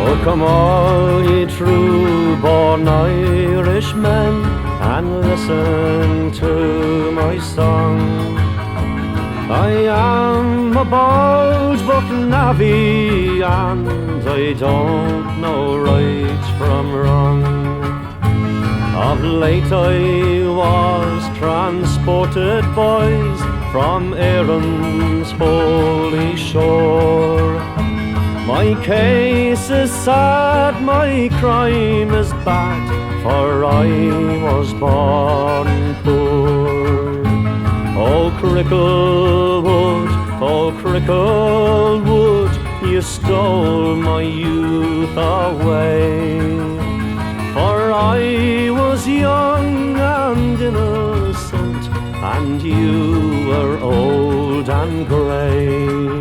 Oh, come all ye true-born Irishmen, and listen to my song. I am a bald buck navvy, and I don't know right from wrong. Of late I was transported, boys, from Erin's holy shore. My case is sad, my crime is bad, for I was born poor. Oh, Cricklewood, oh, Cricklewood, you stole my youth away. For I was young and innocent, and you were old and grey.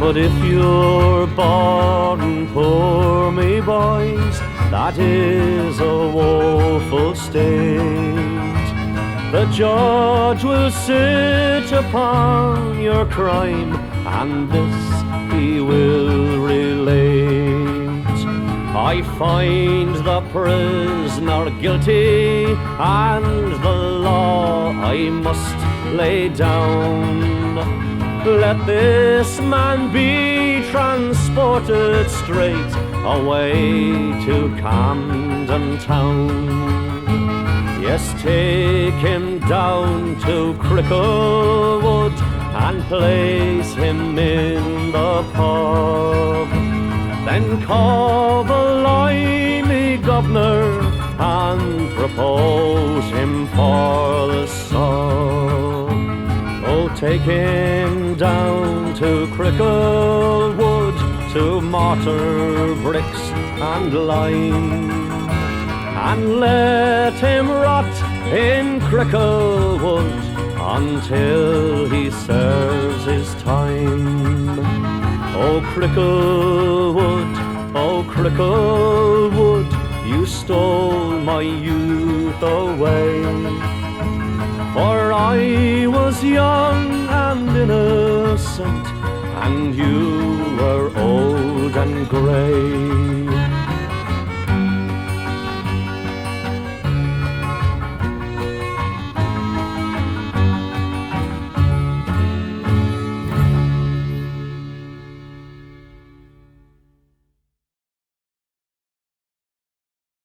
But if you're born poor, me boys, that is a woeful state. The judge will sit upon your crime, and this he will relate. I find the prisoner guilty, and the law I must lay down. Let this man be transported straight away to Camden Town. Yes, take him down to Cricklewood and place him in the pub. Then call the limey governor and propose him for the sub. Oh, take him down to Cricklewood, to mortar, bricks and lime, and let him rot in Cricklewood until he serves his time. Oh, Cricklewood, oh, Cricklewood, you stole my youth away. For I was young and innocent, and you were old and grey.